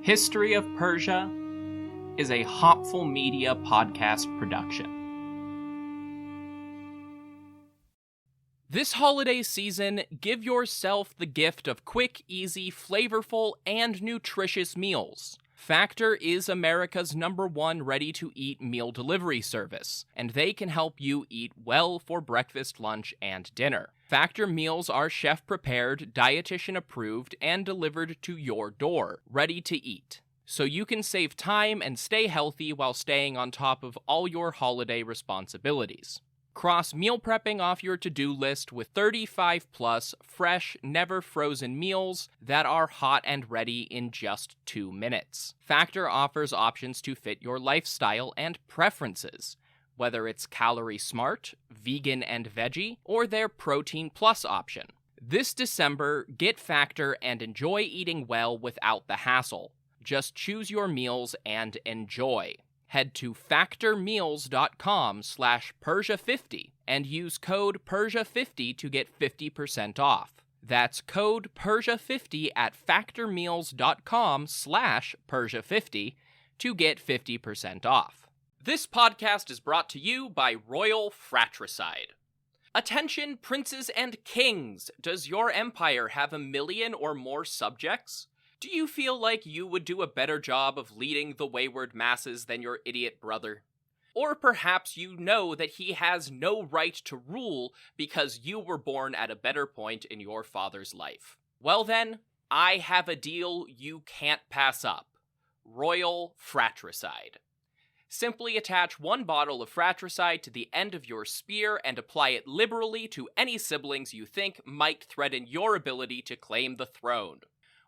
History of Persia is a Hopful Media podcast production. This holiday season, give yourself the gift of quick, easy, flavorful, and nutritious meals. Factor is America's #1 ready-to-eat meal delivery service, and they can help you eat well for breakfast, lunch, and dinner. Factor meals are chef-prepared, dietitian-approved, and delivered to your door, ready to eat. So you can save time and stay healthy while staying on top of all your holiday responsibilities. Cross meal prepping off your to-do list with 35-plus fresh, never-frozen meals that are hot and ready in just 2 minutes. Factor offers options to fit your lifestyle and preferences, whether it's calorie smart, vegan and veggie, or their protein plus option. This December, get Factor and enjoy eating well without the hassle. Just choose your meals and enjoy. Head to factormeals.com/Persia50 and use code Persia50 to get 50% off. That's code Persia50 at factormeals.com/Persia50 to get 50% off. This podcast is brought to you by Royal Fratricide. Attention, princes and kings! Does your empire have 1 million or more subjects? Do you feel like you would do a better job of leading the wayward masses than your idiot brother? Or perhaps you know that he has no right to rule because you were born at a better point in your father's life. Well then, I have a deal you can't pass up. Royal Fratricide. Simply attach 1 bottle of fratricide to the end of your spear and apply it liberally to any siblings you think might threaten your ability to claim the throne.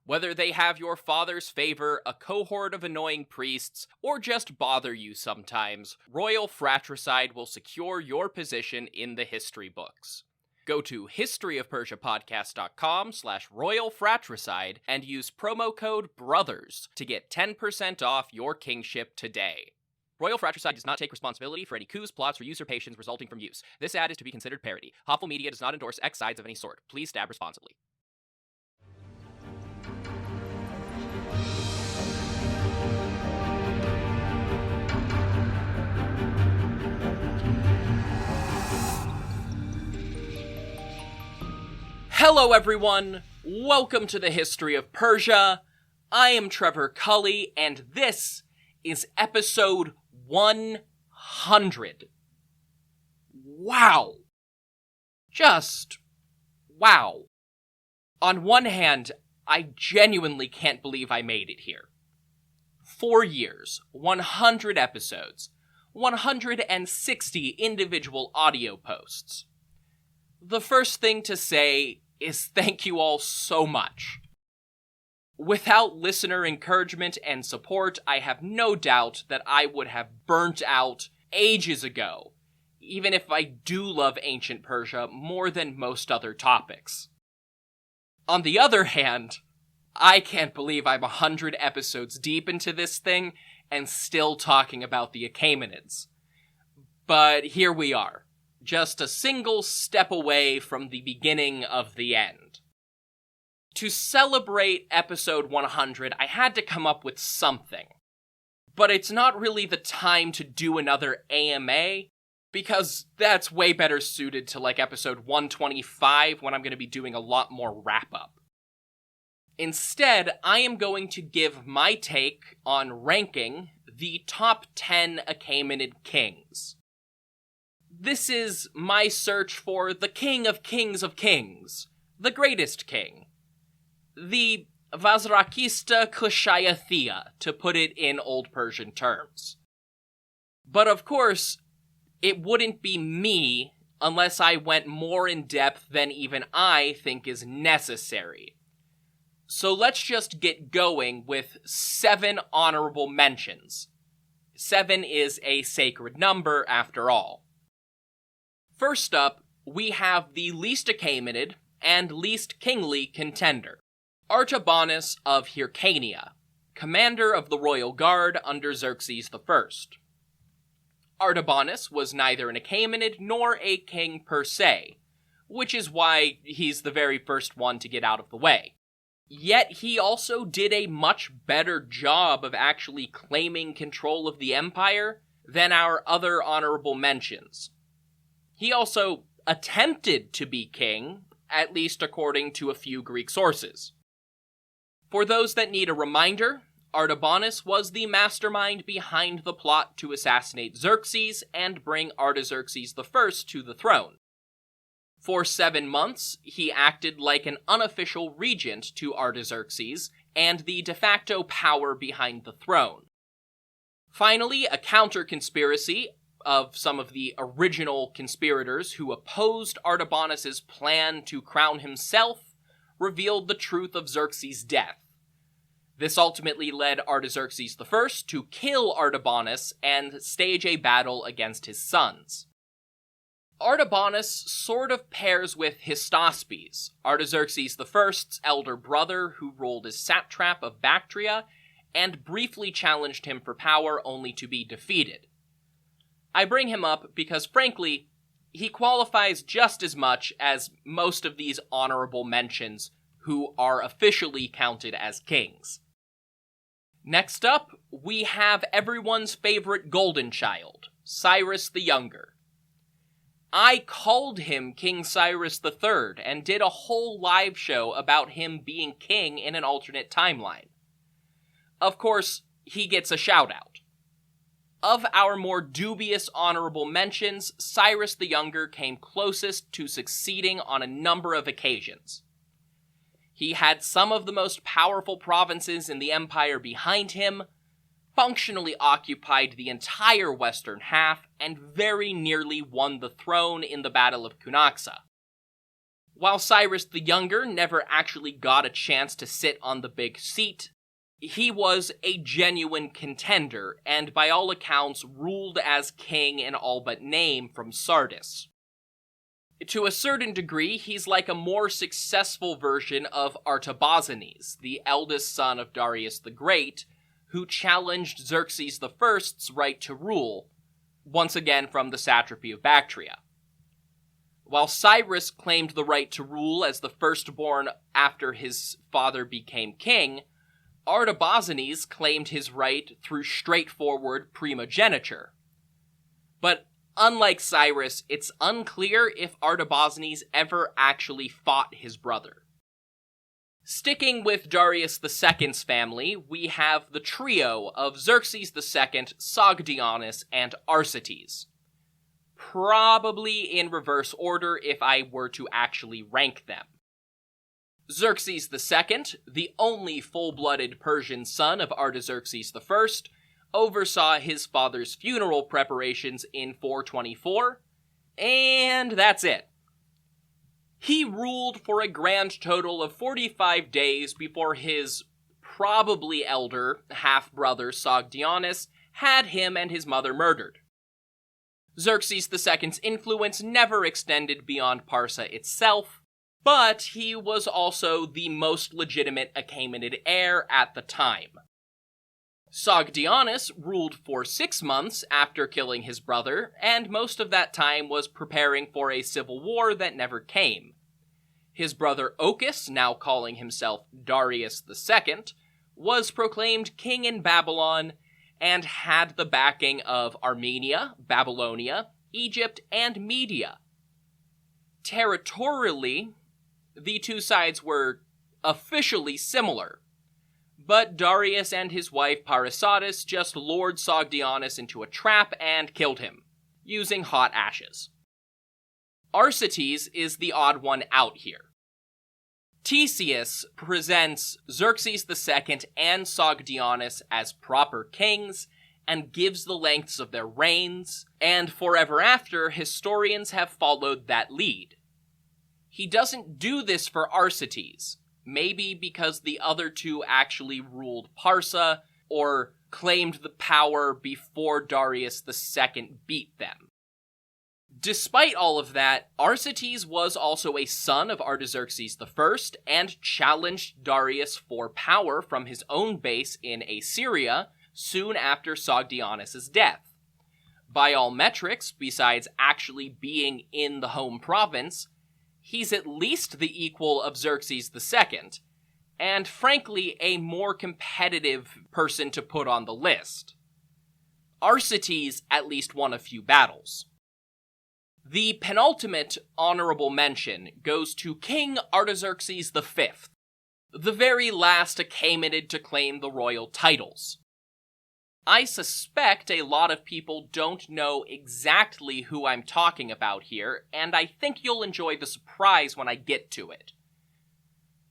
Whether they have your father's favor, a cohort of annoying priests, or just bother you sometimes, Royal Fratricide will secure your position in the history books. Go to historyofpersiapodcast.com/Royal Fratricide and use promo code BROTHERS to get 10% off your kingship today. Royal Fratricide does not take responsibility for any coups, plots, or usurpations resulting from use. This ad is to be considered parody. Hopful Media does not endorse X sides of any sort. Please stab responsibly. Hello everyone, welcome to the History of Persia. I am Trevor Cully, and this is episode 100. Wow. Just wow. On one hand, I genuinely can't believe I made it here. 4 years, 100 episodes, 160 individual audio posts. The first thing to say is thank you all so much. Without listener encouragement and support, I have no doubt that I would have burnt out ages ago, even if I do love ancient Persia more than most other topics. On the other hand, I can't believe I'm 100 episodes deep into this thing and still talking about the Achaemenids. But here we are. Just a single step away from the beginning of the end. To celebrate episode 100, I had to come up with something. But it's not really the time to do another AMA, because that's way better suited to like episode 125 when I'm going to be doing a lot more wrap-up. Instead, I am going to give my take on ranking the top 10 Achaemenid kings. This is my search for the king of kings, the greatest king, the Vazrakista Kushayathia, to put it in Old Persian terms. But of course, it wouldn't be me unless I went more in depth than even I think is necessary. So let's just get going with 7 honorable mentions. 7 is a sacred number after all. First up, we have the least Achaemenid and least kingly contender, Artabanus of Hyrcania, commander of the royal guard under Xerxes I. Artabanus was neither an Achaemenid nor a king per se, which is why he's the very first one to get out of the way. Yet he also did a much better job of actually claiming control of the empire than our other honorable mentions. He also attempted to be king, at least according to a few Greek sources. For those that need a reminder, Artabanus was the mastermind behind the plot to assassinate Xerxes and bring Artaxerxes I to the throne. For 7 months, he acted like an unofficial regent to Artaxerxes and the de facto power behind the throne. Finally, a counter-conspiracy of some of the original conspirators who opposed Artabanus's plan to crown himself revealed the truth of Xerxes' death. This ultimately led Artaxerxes I to kill Artabanus and stage a battle against his sons. Artabanus sort of pairs with Hystaspes, Artaxerxes I's elder brother who ruled as satrap of Bactria and briefly challenged him for power only to be defeated. I bring him up because, frankly, he qualifies just as much as most of these honorable mentions who are officially counted as kings. Next up, we have everyone's favorite golden child, Cyrus the Younger. I called him King Cyrus III and did a whole live show about him being king in an alternate timeline. Of course, he gets a shout-out. Of our more dubious honorable mentions, Cyrus the Younger came closest to succeeding on a number of occasions. He had some of the most powerful provinces in the empire behind him, functionally occupied the entire western half, and very nearly won the throne in the Battle of Cunaxa. While Cyrus the Younger never actually got a chance to sit on the big seat, he was a genuine contender, and by all accounts ruled as king in all but name from Sardis. To a certain degree, he's like a more successful version of Artabazanes, the eldest son of Darius the Great, who challenged Xerxes I's right to rule, once again from the satrapy of Bactria. While Cyrus claimed the right to rule as the firstborn after his father became king, Artabazanes claimed his right through straightforward primogeniture. But unlike Cyrus, it's unclear if Artabazanes ever actually fought his brother. Sticking with Darius II's family, we have the trio of Xerxes II, Sogdianus, and Arsaces. Probably in reverse order if I were to actually rank them. Xerxes II, the only full-blooded Persian son of Artaxerxes I, oversaw his father's funeral preparations in 424, and that's it. He ruled for a grand total of 45 days before his probably elder half-brother Sogdianus had him and his mother murdered. Xerxes II's influence never extended beyond Parsa itself, but he was also the most legitimate Achaemenid heir at the time. Sogdianus ruled for 6 months after killing his brother, and most of that time was preparing for a civil war that never came. His brother Ochus, now calling himself Darius II, was proclaimed king in Babylon and had the backing of Armenia, Babylonia, Egypt, and Media. Territorially, the two sides were officially similar, but Darius and his wife Parysatis just lured Sogdianus into a trap and killed him, using hot ashes. Arsaces is the odd one out here. Ctesias presents Xerxes II and Sogdianus as proper kings and gives the lengths of their reigns, and forever after, historians have followed that lead. He doesn't do this for Arsaces, maybe because the other two actually ruled Parsa or claimed the power before Darius II beat them. Despite all of that, Arsaces was also a son of Artaxerxes I and challenged Darius for power from his own base in Assyria soon after Sogdianus' death. By all metrics, besides actually being in the home province, he's at least the equal of Xerxes II, and frankly, a more competitive person to put on the list. Arsaces at least won a few battles. The penultimate honorable mention goes to King Artaxerxes V, the very last Achaemenid to claim the royal titles. I suspect a lot of people don't know exactly who I'm talking about here, and I think you'll enjoy the surprise when I get to it.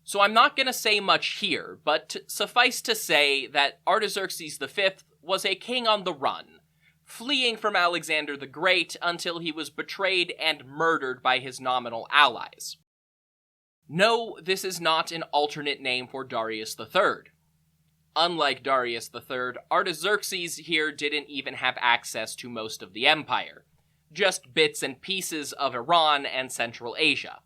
So I'm not going to say much here, but suffice to say that Artaxerxes V was a king on the run, fleeing from Alexander the Great until he was betrayed and murdered by his nominal allies. No, this is not an alternate name for Darius III. Unlike Darius III, Artaxerxes here didn't even have access to most of the empire, just bits and pieces of Iran and Central Asia.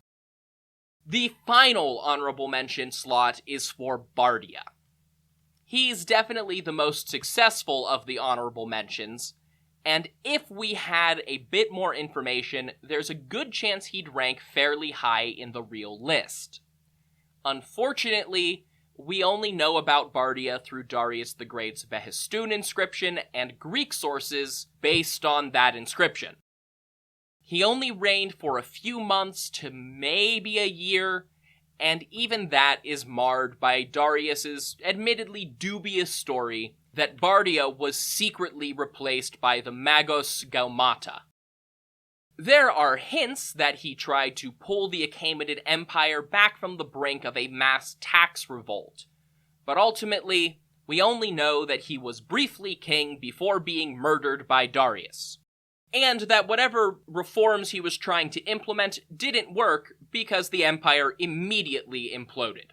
The final honorable mention slot is for Bardia. He's definitely the most successful of the honorable mentions, and if we had a bit more information, there's a good chance he'd rank fairly high in the real list. Unfortunately, we only know about Bardia through Darius the Great's Behistun inscription and Greek sources based on that inscription. He only reigned for a few months to maybe a year, and even that is marred by Darius's admittedly dubious story that Bardia was secretly replaced by the Magos Gaumata. There are hints that he tried to pull the Achaemenid Empire back from the brink of a mass tax revolt, but ultimately, we only know that he was briefly king before being murdered by Darius, and that whatever reforms he was trying to implement didn't work because the empire immediately imploded.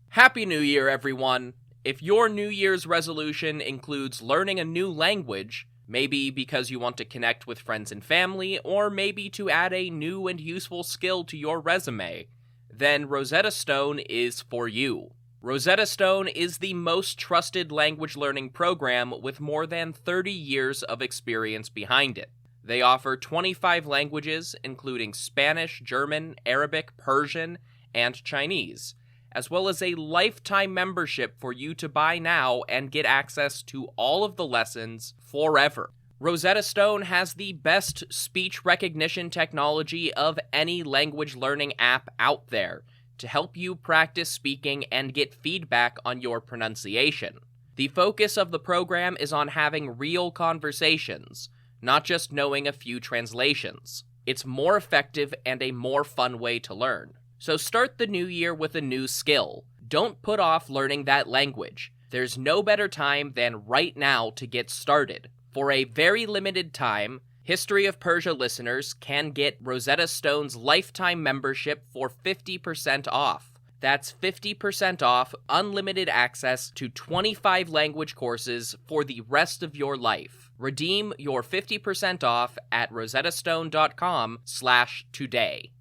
Happy New Year, everyone! If your New Year's resolution includes learning a new language, maybe because you want to connect with friends and family, or maybe to add a new and useful skill to your resume, then Rosetta Stone is for you. Rosetta Stone is the most trusted language learning program with more than 30 years of experience behind it. They offer 25 languages, including Spanish, German, Arabic, Persian, and Chinese, as well as a lifetime membership for you to buy now and get access to all of the lessons forever. Rosetta Stone has the best speech recognition technology of any language learning app out there to help you practice speaking and get feedback on your pronunciation. The focus of the program is on having real conversations, not just knowing a few translations. It's more effective and a more fun way to learn. So start the new year with a new skill. Don't put off learning that language. There's no better time than right now to get started. For a very limited time, History of Persia listeners can get Rosetta Stone's lifetime membership for 50% off. That's 50% off unlimited access to 25 language courses for the rest of your life. Redeem your 50% off at rosettastone.com/today.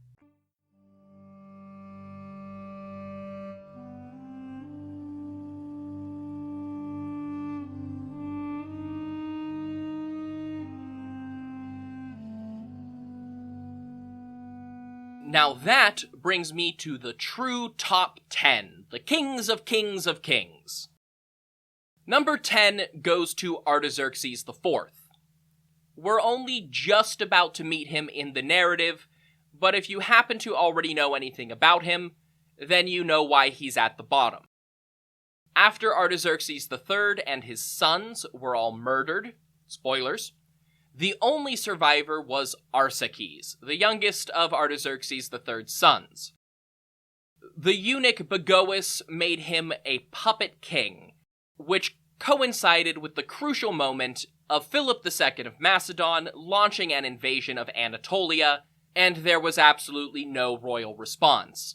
Now that brings me to the true top 10, the kings of kings of kings. Number 10 goes to Artaxerxes IV. We're only just about to meet him in the narrative, but if you happen to already know anything about him, then you know why he's at the bottom. After Artaxerxes III and his sons were all murdered, spoilers, the only survivor was Arsaces, the youngest of Artaxerxes III's sons. The eunuch Bagoas made him a puppet king, which coincided with the crucial moment of Philip II of Macedon launching an invasion of Anatolia, and there was absolutely no royal response.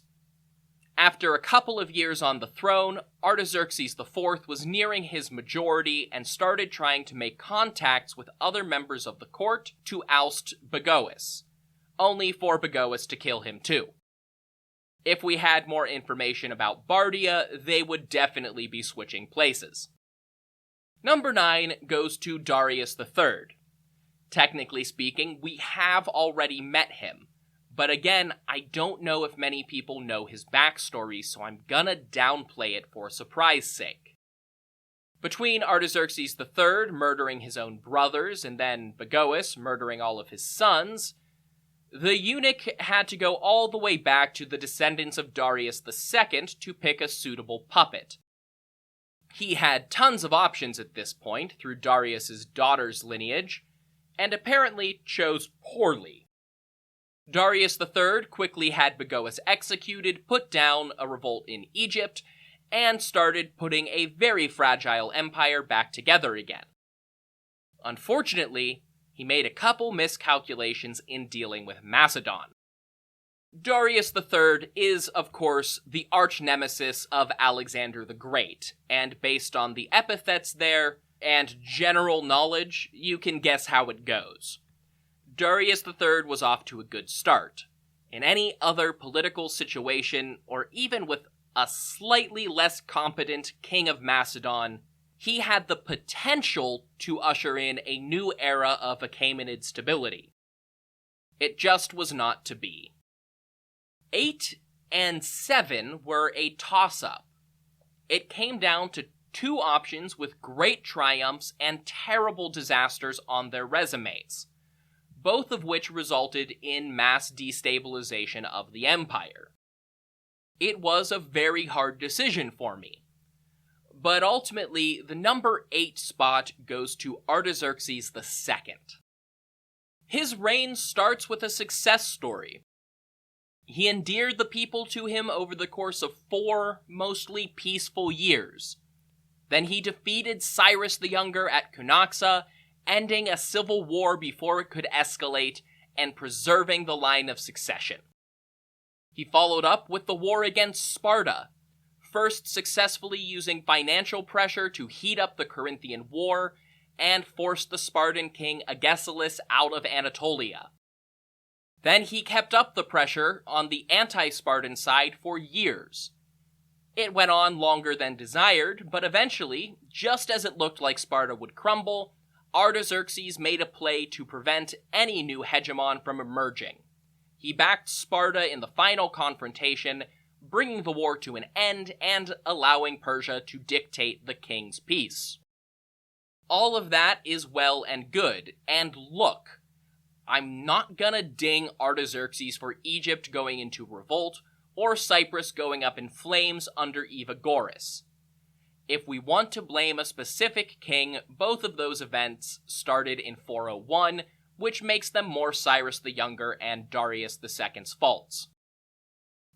After a couple of years on the throne, Artaxerxes IV was nearing his majority and started trying to make contacts with other members of the court to oust Bagoas, only for Bagoas to kill him too. If we had more information about Bardia, they would definitely be switching places. Number 9 goes to Darius III. Technically speaking, we have already met him, but again, I don't know if many people know his backstory, so I'm gonna downplay it for surprise sake. Between Artaxerxes III murdering his own brothers and then Bagoas murdering all of his sons, the eunuch had to go all the way back to the descendants of Darius II to pick a suitable puppet. He had tons of options at this point through Darius's daughter's lineage, and apparently chose poorly. Darius III quickly had Bagoas executed, put down a revolt in Egypt, and started putting a very fragile empire back together again. Unfortunately, he made a couple miscalculations in dealing with Macedon. Darius III is, of course, the arch-nemesis of Alexander the Great, and based on the epithets there and general knowledge, you can guess how it goes. Darius III was off to a good start. In any other political situation, or even with a slightly less competent king of Macedon, he had the potential to usher in a new era of Achaemenid stability. It just was not to be. 8 and 7 were a toss-up. It came down to two options with great triumphs and terrible disasters on their resumes, both of which resulted in mass destabilization of the empire. It was a very hard decision for me. But ultimately, the number 8 spot goes to Artaxerxes II. His reign starts with a success story. He endeared the people to him over the course of 4 mostly peaceful years. Then he defeated Cyrus the Younger at Cunaxa, ending a civil war before it could escalate and preserving the line of succession. He followed up with the war against Sparta, first successfully using financial pressure to heat up the Corinthian War and force the Spartan king Agesilaus out of Anatolia. Then he kept up the pressure on the anti-Spartan side for years. It went on longer than desired, but eventually, just as it looked like Sparta would crumble, Artaxerxes made a play to prevent any new hegemon from emerging. He backed Sparta in the final confrontation, bringing the war to an end and allowing Persia to dictate the king's peace. All of that is well and good, and look, I'm not gonna ding Artaxerxes for Egypt going into revolt, or Cyprus going up in flames under Evagoras. If we want to blame a specific king, both of those events started in 401, which makes them more Cyrus the Younger and Darius II's faults.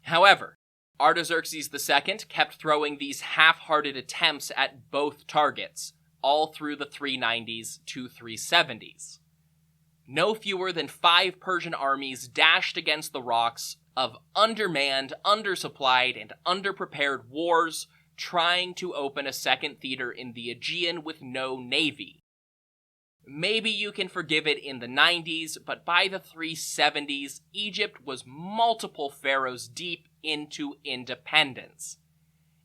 However, Artaxerxes II kept throwing these half-hearted attempts at both targets, all through the 390s to 370s. No fewer than 5 Persian armies dashed against the rocks of undermanned, undersupplied, and underprepared wars, trying to open a second theater in the Aegean with no navy. Maybe you can forgive it in the 90s, but by the 370s, Egypt was multiple pharaohs deep into independence.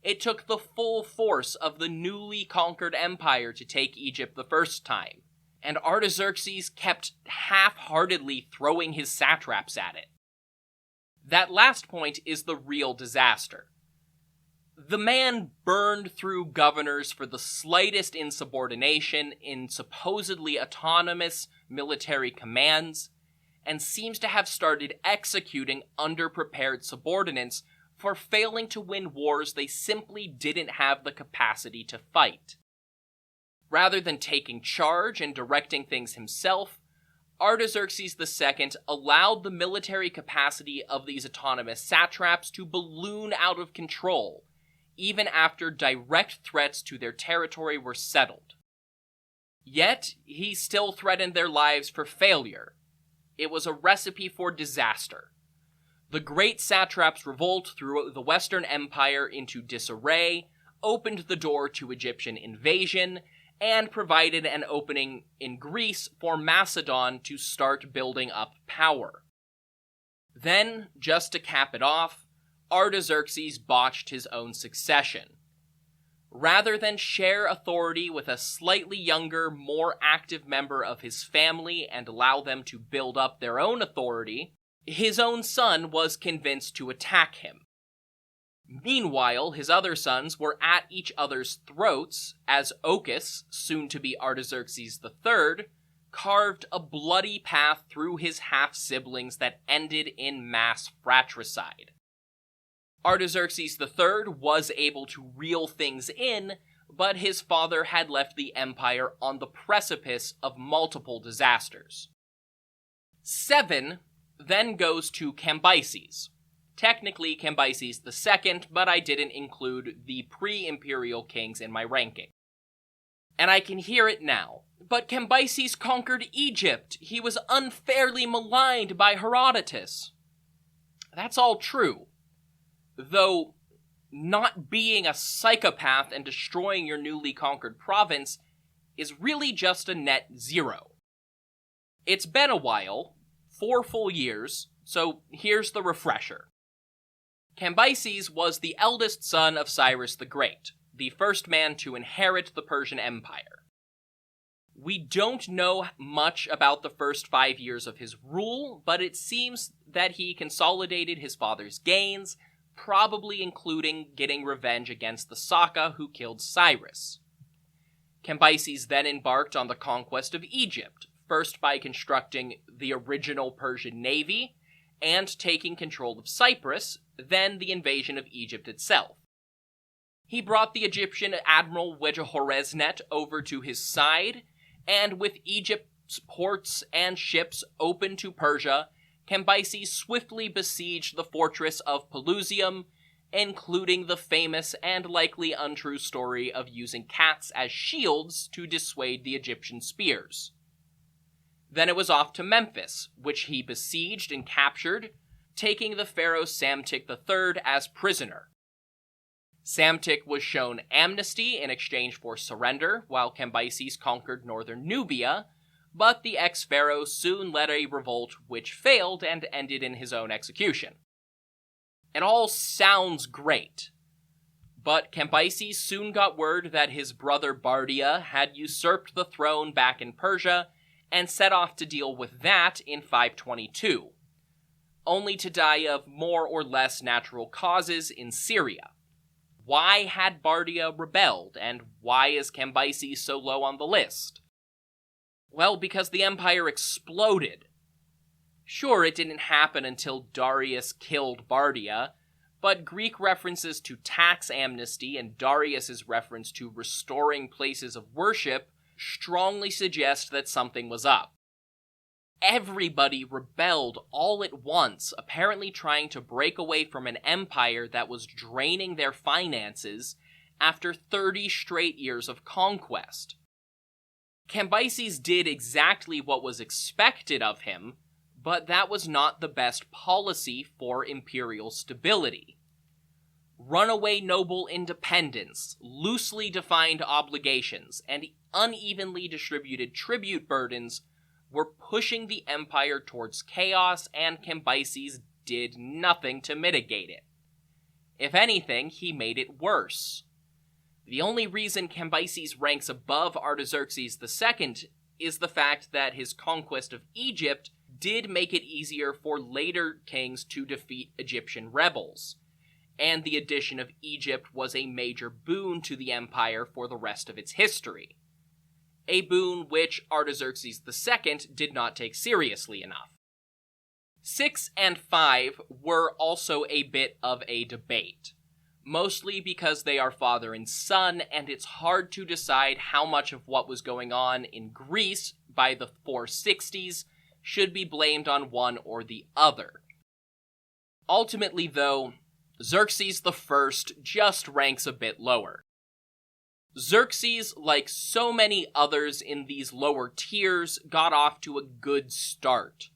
It took the full force of the newly conquered empire to take Egypt the first time, and Artaxerxes kept half-heartedly throwing his satraps at it. That last point is the real disaster. The man burned through governors for the slightest insubordination in supposedly autonomous military commands, and seems to have started executing underprepared subordinates for failing to win wars they simply didn't have the capacity to fight. Rather than taking charge and directing things himself, Artaxerxes II allowed the military capacity of these autonomous satraps to balloon out of control, even after direct threats to their territory were settled. Yet, he still threatened their lives for failure. It was a recipe for disaster. The great satraps' revolt threw the Western Empire into disarray, opened the door to Egyptian invasion, and provided an opening in Greece for Macedon to start building up power. Then, just to cap it off, Artaxerxes botched his own succession. Rather than share authority with a slightly younger, more active member of his family and allow them to build up their own authority, his own son was convinced to attack him. Meanwhile, his other sons were at each other's throats as Ochus, soon to be Artaxerxes III, carved a bloody path through his half-siblings that ended in mass fratricide. Artaxerxes III was able to reel things in, but his father had left the empire on the precipice of multiple disasters. 7 then goes to Cambyses. Technically Cambyses II, but I didn't include the pre-imperial kings in my ranking. And I can hear it now. But Cambyses conquered Egypt. He was unfairly maligned by Herodotus. That's all true. Though, not being a psychopath and destroying your newly conquered province is really just a net 0. It's been a while, 4 full years, so here's the refresher. Cambyses was the eldest son of Cyrus the Great, the first man to inherit the Persian Empire. We don't know much about the first 5 years of his rule, but it seems that he consolidated his father's gains, probably including getting revenge against the Saka who killed Cyrus. Cambyses then embarked on the conquest of Egypt, first by constructing the original Persian navy and taking control of Cyprus, then the invasion of Egypt itself. He brought the Egyptian admiral Wejehoreznet over to his side, and with Egypt's ports and ships open to Persia, Cambyses swiftly besieged the fortress of Pelusium, including the famous and likely untrue story of using cats as shields to dissuade the Egyptian spears. Then it was off to Memphis, which he besieged and captured, taking the pharaoh Psamtik III as prisoner. Psamtik was shown amnesty in exchange for surrender, while Cambyses conquered northern Nubia, but the ex-pharaoh soon led a revolt which failed and ended in his own execution. It all sounds great, but Cambyses soon got word that his brother Bardia had usurped the throne back in Persia and set off to deal with that in 522, only to die of more or less natural causes in Syria. Why had Bardia rebelled, and why is Cambyses so low on the list? Well, because the empire exploded. Sure, it didn't happen until Darius killed Bardia, but Greek references to tax amnesty and Darius's reference to restoring places of worship strongly suggest that something was up. Everybody rebelled all at once, apparently trying to break away from an empire that was draining their finances after 30 straight years of conquest. Cambyses did exactly what was expected of him, but that was not the best policy for imperial stability. Runaway noble independence, loosely defined obligations, and unevenly distributed tribute burdens were pushing the empire towards chaos, and Cambyses did nothing to mitigate it. If anything, he made it worse. The only reason Cambyses ranks above Artaxerxes II is the fact that his conquest of Egypt did make it easier for later kings to defeat Egyptian rebels, and the addition of Egypt was a major boon to the empire for the rest of its history. A boon which Artaxerxes II did not take seriously enough. 6 and 5 were also a bit of a debate, mostly because they are father and son, and it's hard to decide how much of what was going on in Greece by the 460s should be blamed on one or the other. Ultimately, though, Xerxes I just ranks a bit lower. Xerxes, like so many others in these lower tiers, got off to a good start.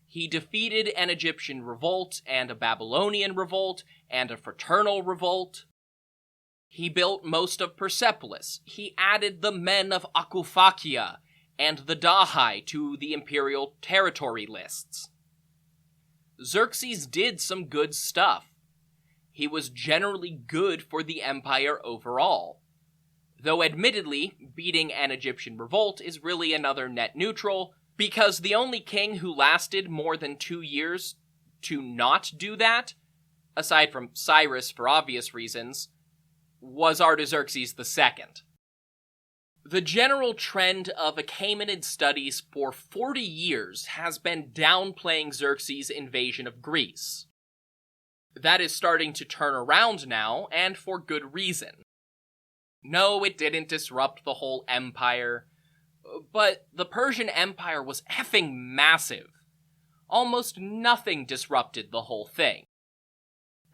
He defeated an Egyptian revolt and a Babylonian revolt and a fraternal revolt. He built most of Persepolis. He added the men of Akuphakia and the Dahai to the imperial territory lists. Xerxes did some good stuff. he was generally good for the empire overall. Though admittedly, beating an Egyptian revolt is really another net neutral, because the only king who lasted more than 2 years to not do that, aside from Cyrus for obvious reasons, was Artaxerxes II. The general trend of Achaemenid studies for 40 years has been downplaying Xerxes' invasion of Greece. That is starting to turn around now, and for good reason. No, it didn't disrupt the whole empire, but the Persian Empire was effing massive. Almost nothing disrupted the whole thing.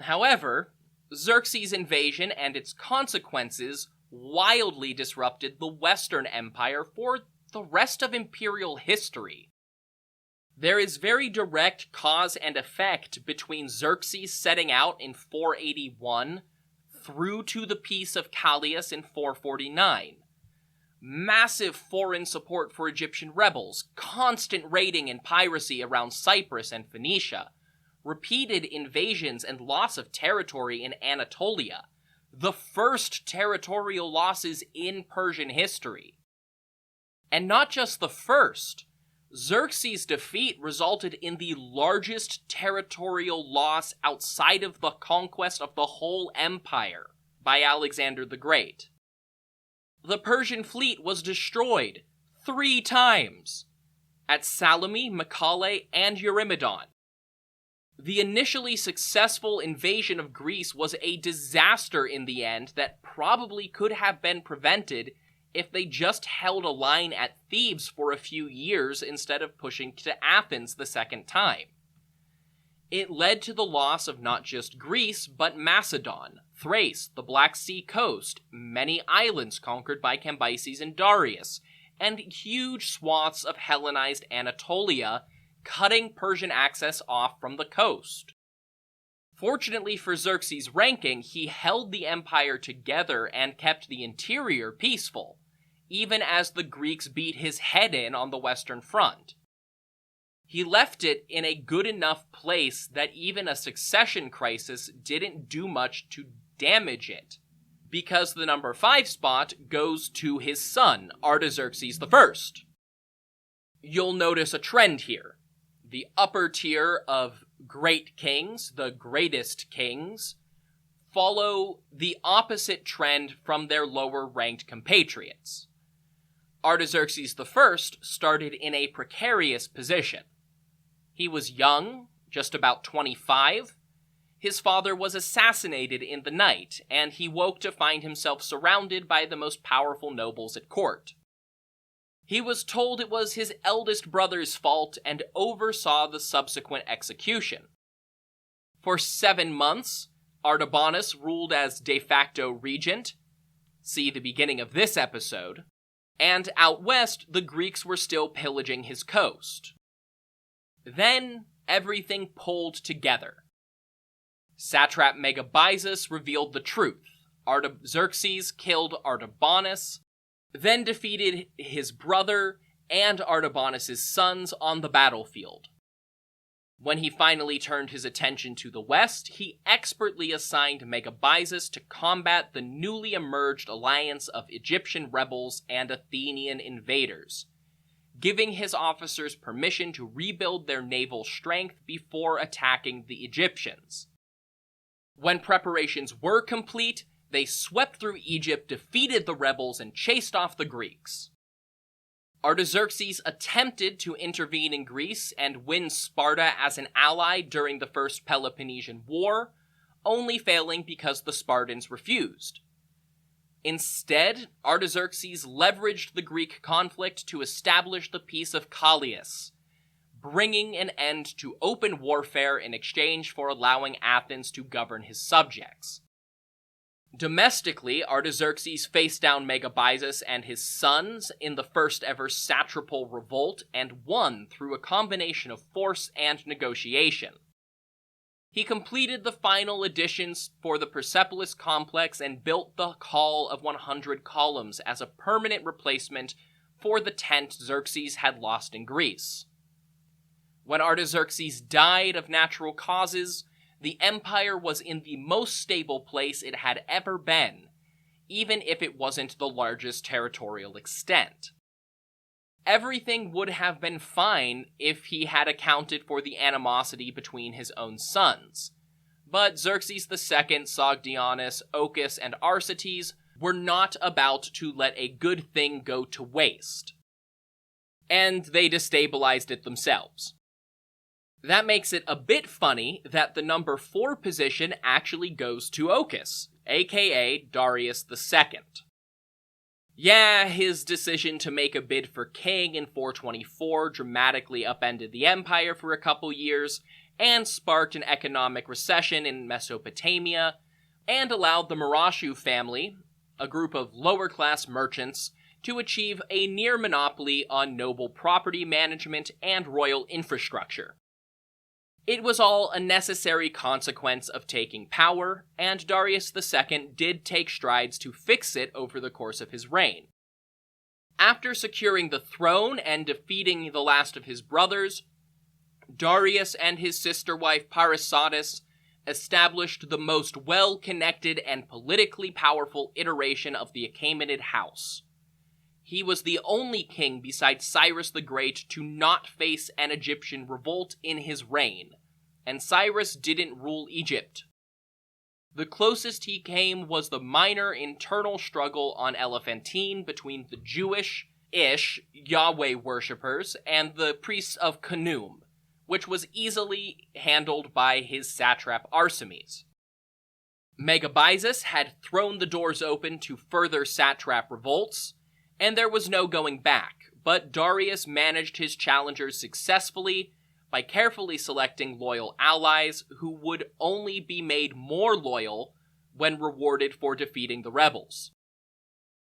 However, Xerxes' invasion and its consequences wildly disrupted the Western Empire for the rest of imperial history. There is very direct cause and effect between Xerxes setting out in 481 through to the Peace of Callias in 449. Massive foreign support for Egyptian rebels, constant raiding and piracy around Cyprus and Phoenicia, repeated invasions and loss of territory in Anatolia, the first territorial losses in Persian history. And not just the first. Xerxes' defeat resulted in the largest territorial loss outside of the conquest of the whole empire by Alexander the Great. The Persian fleet was destroyed 3 times at Salome, Mycale, and Eurymedon. The initially successful invasion of Greece was a disaster in the end that probably could have been prevented if they just held a line at Thebes for a few years instead of pushing to Athens the second time. It led to the loss of not just Greece, but Macedon, Thrace, the Black Sea coast, many islands conquered by Cambyses and Darius, and huge swaths of Hellenized Anatolia, cutting Persian access off from the coast. Fortunately for Xerxes' ranking, he held the empire together and kept the interior peaceful, even as the Greeks beat his head in on the Western Front. He left it in a good enough place that even a succession crisis didn't do much to damage it, because the number 5 spot goes to his son, Artaxerxes I. You'll notice a trend here. The upper tier of great kings, the greatest kings, follow the opposite trend from their lower-ranked compatriots. Artaxerxes I started in a precarious position. He was young, just about 25. His father was assassinated in the night, and he woke to find himself surrounded by the most powerful nobles at court. He was told it was his eldest brother's fault and oversaw the subsequent execution. For 7 months, Artabanus ruled as de facto regent, see the beginning of this episode, and out west the Greeks were still pillaging his coast. Then everything pulled together. Satrap Megabyzus revealed the truth. Artaxerxes killed Artabanus, then defeated his brother and Artabanus' sons on the battlefield. When he finally turned his attention to the west, he expertly assigned Megabyzus to combat the newly emerged alliance of Egyptian rebels and Athenian invaders, giving his officers permission to rebuild their naval strength before attacking the Egyptians. When preparations were complete, they swept through Egypt, defeated the rebels, and chased off the Greeks. Artaxerxes attempted to intervene in Greece and win Sparta as an ally during the First Peloponnesian War, only failing because the Spartans refused. Instead, Artaxerxes leveraged the Greek conflict to establish the Peace of Callias, bringing an end to open warfare in exchange for allowing Athens to govern his subjects. Domestically, Artaxerxes faced down Megabyzus and his sons in the first ever satrapal revolt and won through a combination of force and negotiation. He completed the final additions for the Persepolis complex and built the Hall of 100 Columns as a permanent replacement for the tent Xerxes had lost in Greece. When Artaxerxes died of natural causes, the empire was in the most stable place it had ever been, even if it wasn't the largest territorial extent. Everything would have been fine if he had accounted for the animosity between his own sons, but Xerxes II, Sogdianus, Ochus, and Arsaces were not about to let a good thing go to waste, and they destabilized it themselves. That makes it a bit funny that the number 4 position actually goes to Ochus, aka Darius II. Yeah, his decision to make a bid for king in 424 dramatically upended the empire for a couple years, and sparked an economic recession in Mesopotamia, and allowed the Marashu family, a group of lower-class merchants, to achieve a near monopoly on noble property management and royal infrastructure. It was all a necessary consequence of taking power, and Darius II did take strides to fix it over the course of his reign. After securing the throne and defeating the last of his brothers, Darius and his sister wife Parysatis established the most well-connected and politically powerful iteration of the Achaemenid house. He was the only king besides Cyrus the Great to not face an Egyptian revolt in his reign, and Cyrus didn't rule Egypt. The closest he came was the minor internal struggle on Elephantine between the Jewish-ish Yahweh worshippers and the priests of Khnum, which was easily handled by his satrap Arsames. Megabyzus had thrown the doors open to further satrap revolts, and there was no going back, but Darius managed his challengers successfully by carefully selecting loyal allies who would only be made more loyal when rewarded for defeating the rebels.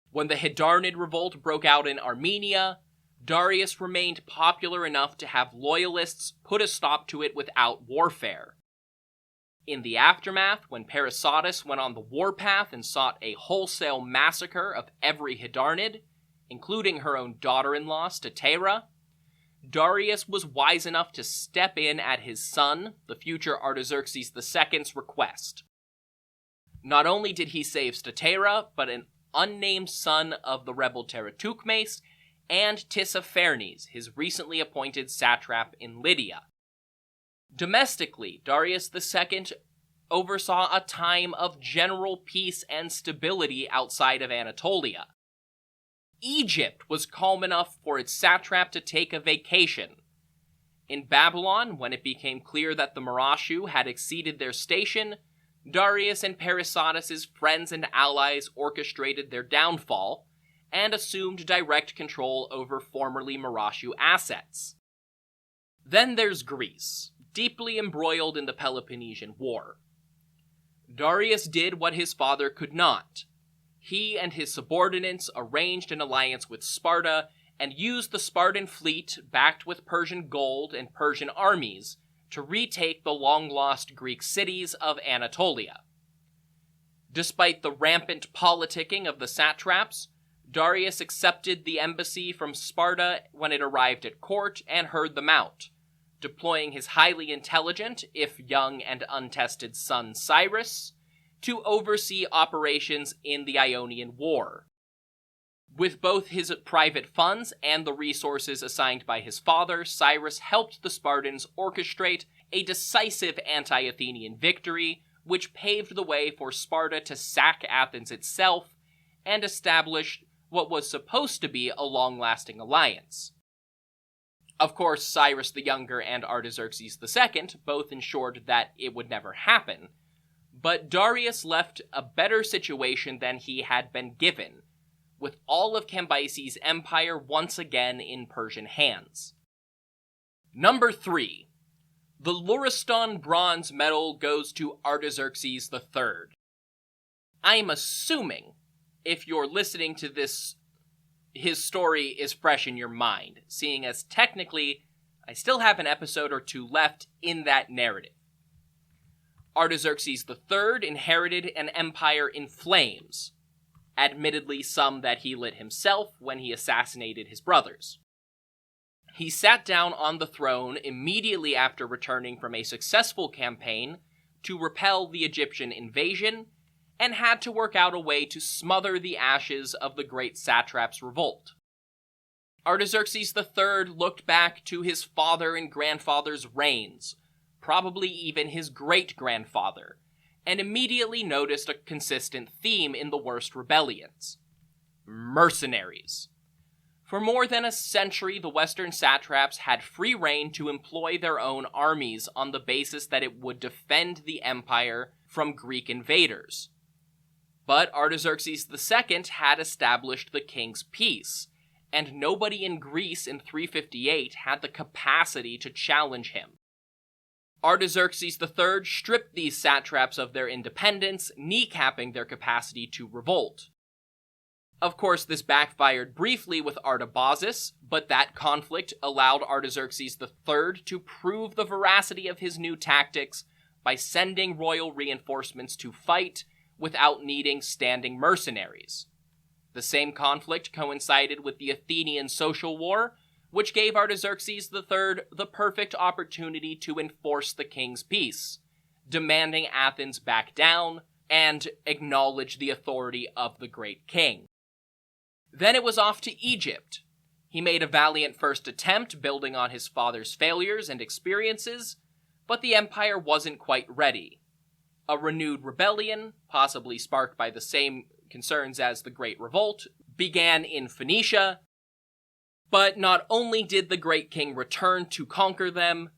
When the Hydarnid revolt broke out in Armenia, Darius remained popular enough to have loyalists put a stop to it without warfare. In the aftermath, when Parysatis went on the warpath and sought a wholesale massacre of every Hydarnid, including her own daughter-in-law, Statera, Darius was wise enough to step in at his son, the future Artaxerxes II's request. Not only did he save Statera, but an unnamed son of the rebel Teratukmes, and Tissaphernes, his recently appointed satrap in Lydia. Domestically, Darius II oversaw a time of general peace and stability outside of Anatolia. Egypt was calm enough for its satrap to take a vacation. In Babylon, when it became clear that the Marashu had exceeded their station, Darius and Parysatis' friends and allies orchestrated their downfall, and assumed direct control over formerly Marashu assets. Then there's Greece, deeply embroiled in the Peloponnesian War. Darius did what his father could not. He and his subordinates arranged an alliance with Sparta and used the Spartan fleet, backed with Persian gold and Persian armies, to retake the long-lost Greek cities of Anatolia. Despite the rampant politicking of the satraps, Darius accepted the embassy from Sparta when it arrived at court and heard them out, deploying his highly intelligent, if young and untested son Cyrus, to oversee operations in the Ionian War. With both his private funds and the resources assigned by his father, Cyrus helped the Spartans orchestrate a decisive anti-Athenian victory, which paved the way for Sparta to sack Athens itself and establish what was supposed to be a long-lasting alliance. Of course, Cyrus the Younger and Artaxerxes II both ensured that it would never happen, but Darius left a better situation than he had been given, with all of Cambyses' empire once again in Persian hands. Number 3. The Lauriston Bronze Medal goes to Artaxerxes III. I'm assuming, if you're listening to this, his story is fresh in your mind, seeing as technically I still have an episode or two left in that narrative. Artaxerxes III inherited an empire in flames, admittedly some that he lit himself when he assassinated his brothers. He sat down on the throne immediately after returning from a successful campaign to repel the Egyptian invasion, and had to work out a way to smother the ashes of the great satrap's revolt. Artaxerxes III looked back to his father and grandfather's reigns, probably even his great-grandfather, and immediately noticed a consistent theme in the worst rebellions: mercenaries. For more than a century, the Western satraps had free rein to employ their own armies on the basis that it would defend the empire from Greek invaders. But Artaxerxes II had established the king's peace, and nobody in Greece in 358 had the capacity to challenge him. Artaxerxes III stripped these satraps of their independence, kneecapping their capacity to revolt. Of course, this backfired briefly with Artabazus, but that conflict allowed Artaxerxes III to prove the veracity of his new tactics by sending royal reinforcements to fight without needing standing mercenaries. The same conflict coincided with the Athenian social war, which gave Artaxerxes III the perfect opportunity to enforce the king's peace, demanding Athens back down and acknowledge the authority of the great king. Then it was off to Egypt. He made a valiant first attempt, building on his father's failures and experiences, but the empire wasn't quite ready. A renewed rebellion, possibly sparked by the same concerns as the Great Revolt, began in Phoenicia, but not only did the great king return to conquer them,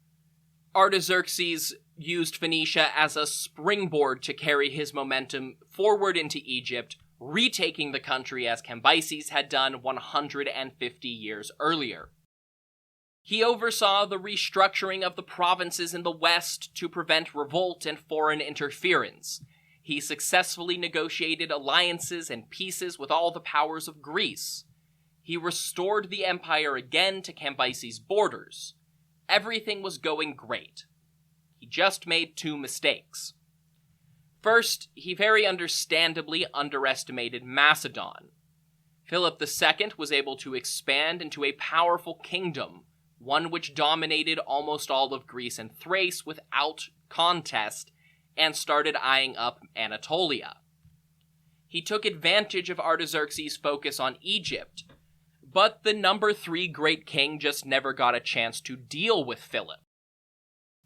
Artaxerxes used Phoenicia as a springboard to carry his momentum forward into Egypt, retaking the country as Cambyses had done 150 years earlier. He oversaw the restructuring of the provinces in the west to prevent revolt and foreign interference. He successfully negotiated alliances and peaces with all the powers of Greece. He restored the empire again to Cambyses' borders. Everything was going great. He just made two mistakes. First, he very understandably underestimated Macedon. Philip II was able to expand into a powerful kingdom, one which dominated almost all of Greece and Thrace without contest, and started eyeing up Anatolia. He took advantage of Artaxerxes' focus on Egypt, but the number 3 great king just never got a chance to deal with Philip.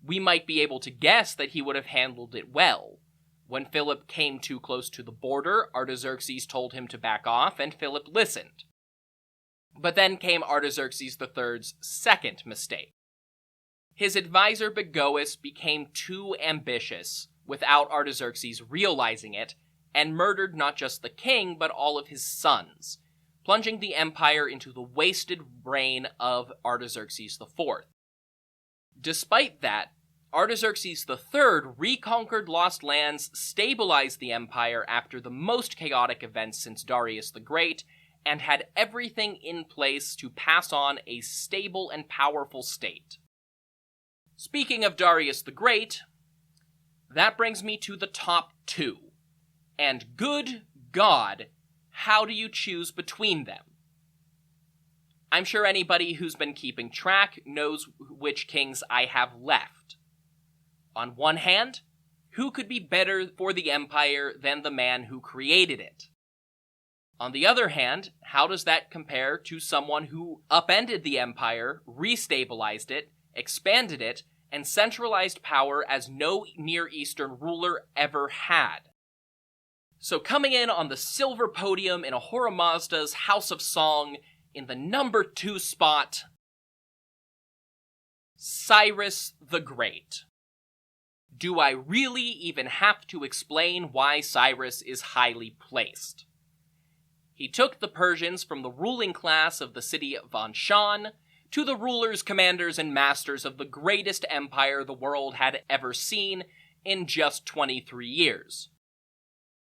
We might be able to guess that he would have handled it well. When Philip came too close to the border, Artaxerxes told him to back off, and Philip listened. But then came Artaxerxes III's second mistake. His advisor Bagoas became too ambitious, without Artaxerxes realizing it, and murdered not just the king, but all of his sons, plunging the empire into the wasted reign of Artaxerxes IV. Despite that, Artaxerxes III reconquered lost lands, stabilized the empire after the most chaotic events since Darius the Great, and had everything in place to pass on a stable and powerful state. Speaking of Darius the Great, that brings me to the top 2. And good God, how do you choose between them? I'm sure anybody who's been keeping track knows which kings I have left. On one hand, who could be better for the empire than the man who created it? On the other hand, how does that compare to someone who upended the empire, restabilized it, expanded it, and centralized power as no Near Eastern ruler ever had? So coming in on the silver podium in Ahura Mazda's House of Song, in the number 2 spot, Cyrus the Great. Do I really even have to explain why Cyrus is highly placed? He took the Persians from the ruling class of the city of Anshan to the rulers, commanders, and masters of the greatest empire the world had ever seen in just 23 years.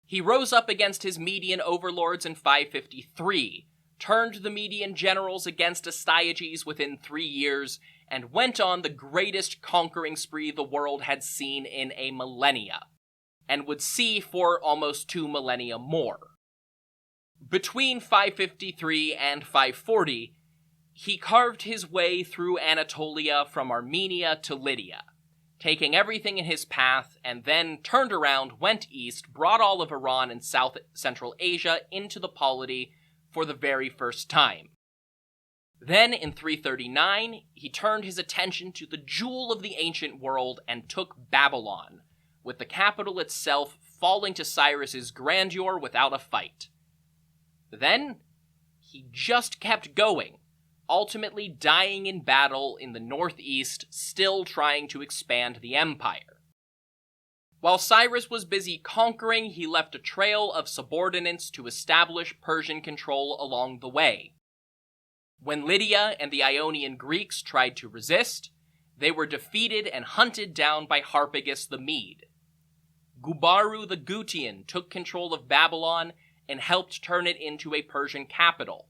He rose up against his Median overlords in 553, turned the Median generals against Astyages within 3 years, and went on the greatest conquering spree the world had seen in a millennia, and would see for almost 2 millennia more. Between 553 and 540, he carved his way through Anatolia from Armenia to Lydia, taking everything in his path, and then turned around, went east, brought all of Iran and South Central Asia into the polity for the very first time. Then, in 339, he turned his attention to the jewel of the ancient world and took Babylon, with the capital itself falling to Cyrus's grandeur without a fight. Then, he just kept going, ultimately dying in battle in the northeast, still trying to expand the empire. While Cyrus was busy conquering, he left a trail of subordinates to establish Persian control along the way. When Lydia and the Ionian Greeks tried to resist, they were defeated and hunted down by Harpagus the Mede. Gubaru the Gutian took control of Babylon and helped turn it into a Persian capital.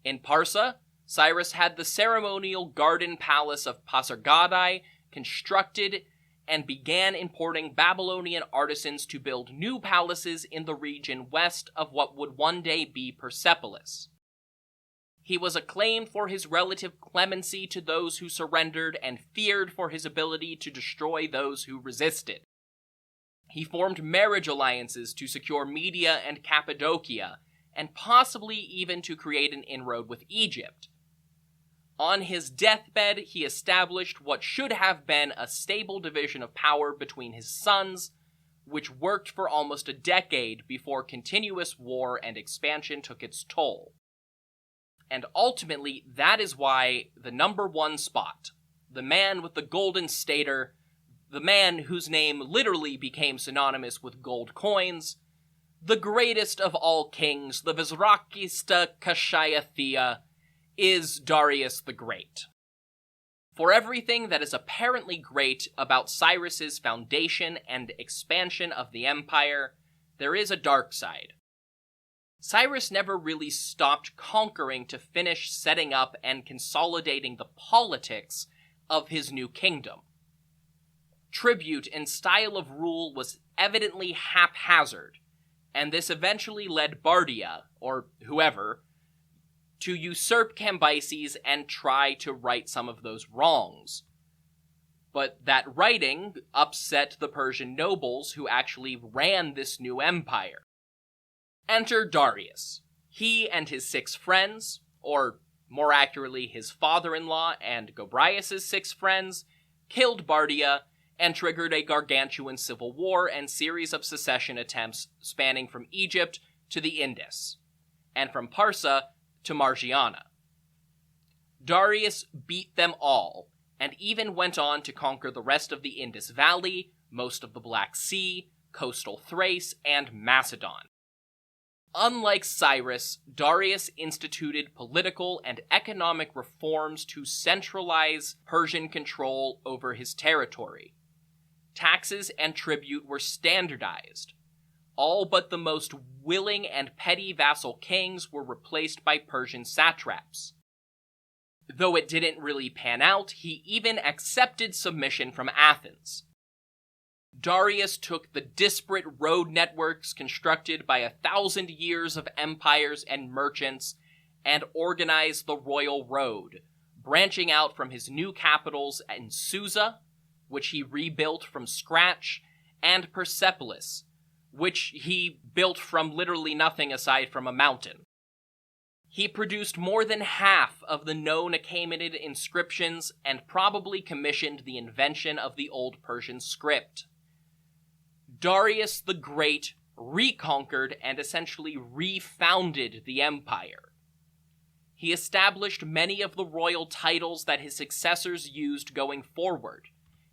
In Parsa, Cyrus had the ceremonial garden palace of Pasargadae constructed and began importing Babylonian artisans to build new palaces in the region west of what would one day be Persepolis. He was acclaimed for his relative clemency to those who surrendered and feared for his ability to destroy those who resisted. He formed marriage alliances to secure Media and Cappadocia, and possibly even to create an inroad with Egypt. On his deathbed, he established what should have been a stable division of power between his sons, which worked for almost a decade before continuous war and expansion took its toll. And ultimately, that is why the number one spot, the man with the golden stater, the man whose name literally became synonymous with gold coins, the greatest of all kings, the Vizrakista Kashayathea, is Darius the Great. For everything that is apparently great about Cyrus's foundation and expansion of the empire, there is a dark side. Cyrus never really stopped conquering to finish setting up and consolidating the politics of his new kingdom. Tribute and style of rule was evidently haphazard, and this eventually led Bardia, or whoever, to usurp Cambyses and try to right some of those wrongs. But that righting upset the Persian nobles who actually ran this new empire. Enter Darius. He and his 6 friends, or more accurately his father-in-law and Gobryas' 6 friends, killed Bardia and triggered a gargantuan civil war and series of secession attempts spanning from Egypt to the Indus, and from Parsa to Margiana. Darius beat them all, and even went on to conquer the rest of the Indus Valley, most of the Black Sea, coastal Thrace, and Macedon. Unlike Cyrus, Darius instituted political and economic reforms to centralize Persian control over his territory. Taxes and tribute were standardized. All but the most willing and petty vassal kings were replaced by Persian satraps. Though it didn't really pan out, he even accepted submission from Athens. Darius took the disparate road networks constructed by 1,000 years of empires and merchants and organized the royal road, branching out from his new capitals in Susa, which he rebuilt from scratch, and Persepolis, which he built from literally nothing aside from a mountain. He produced more than half of the known Achaemenid inscriptions and probably commissioned the invention of the Old Persian script. Darius the Great reconquered and essentially refounded the empire. He established many of the royal titles that his successors used going forward.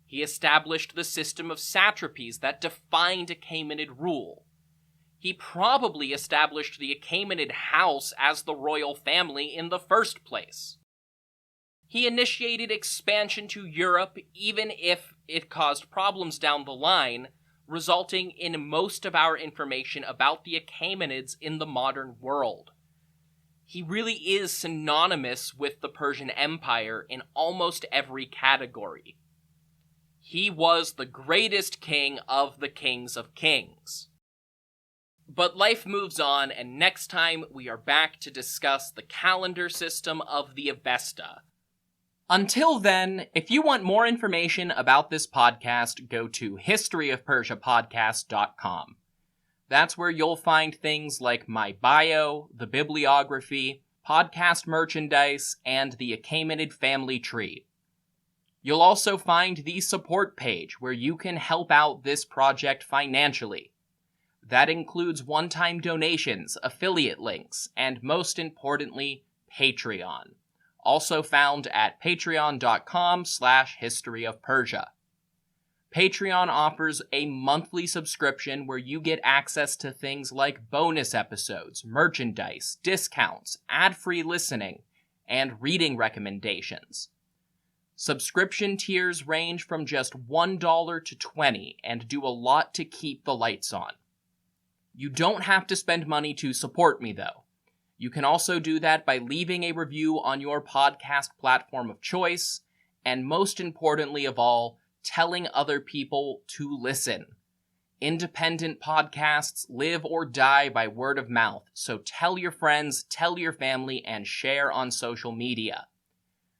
He established the system of satrapies that defined Achaemenid rule. He probably established the Achaemenid house as the royal family in the first place. He initiated expansion to Europe even if it caused problems down the line, resulting in most of our information about the Achaemenids in the modern world. He really is synonymous with the Persian Empire in almost every category. He was the greatest king of the kings of kings. But life moves on, and next time we are back to discuss the calendar system of the Avesta. Until then, if you want more information about this podcast, go to historyofpersiapodcast.com. That's where you'll find things like my bio, the bibliography, podcast merchandise, and the Achaemenid family tree. You'll also find the support page where you can help out this project financially. That includes one-time donations, affiliate links, and most importantly, Patreon. Also found at patreon.com/historyofpersia. Patreon offers a monthly subscription where you get access to things like bonus episodes, merchandise, discounts, ad-free listening, and reading recommendations. Subscription tiers range from just $1 to $20 and do a lot to keep the lights on. You don't have to spend money to support me, though. You can also do that by leaving a review on your podcast platform of choice, and most importantly of all, telling other people to listen. Independent podcasts live or die by word of mouth, so tell your friends, tell your family, and share on social media.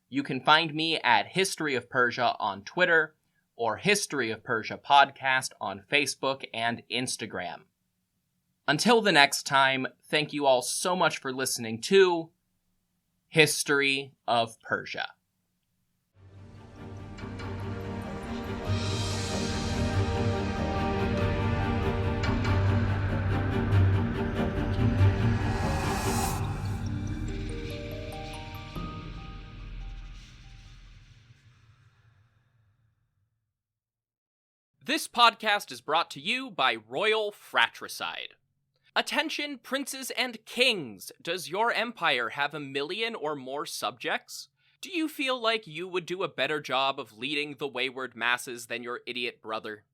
You can find me at History of Persia on Twitter, or History of Persia Podcast on Facebook and Instagram. Until the next time, thank you all so much for listening to History of Persia. This podcast is brought to you by Royal Fratricide. Attention, princes and kings! Does your empire have 1 million or more subjects? Do you feel like you would do a better job of leading the wayward masses than your idiot brother?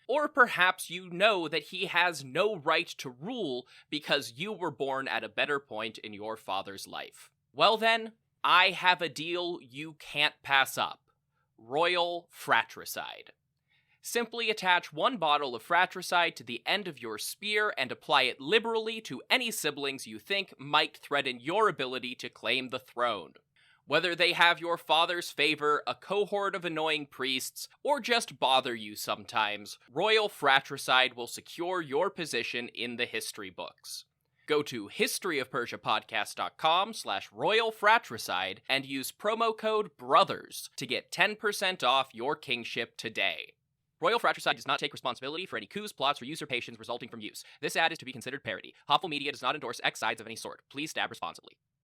Or perhaps you know that he has no right to rule because you were born at a better point in your father's life. Well then, I have a deal you can't pass up. Royal Fratricide. Simply attach 1 bottle of fratricide to the end of your spear and apply it liberally to any siblings you think might threaten your ability to claim the throne. Whether they have your father's favor, a cohort of annoying priests, or just bother you sometimes, Royal Fratricide will secure your position in the history books. Go to historyofpersiapodcast.com/Royal Fratricide and use promo code BROTHERS to get 10% off your kingship today. Royal Fratricide does not take responsibility for any coups, plots, or usurpations resulting from use. This ad is to be considered parody. Hopful Media does not endorse X sides of any sort. Please stab responsibly.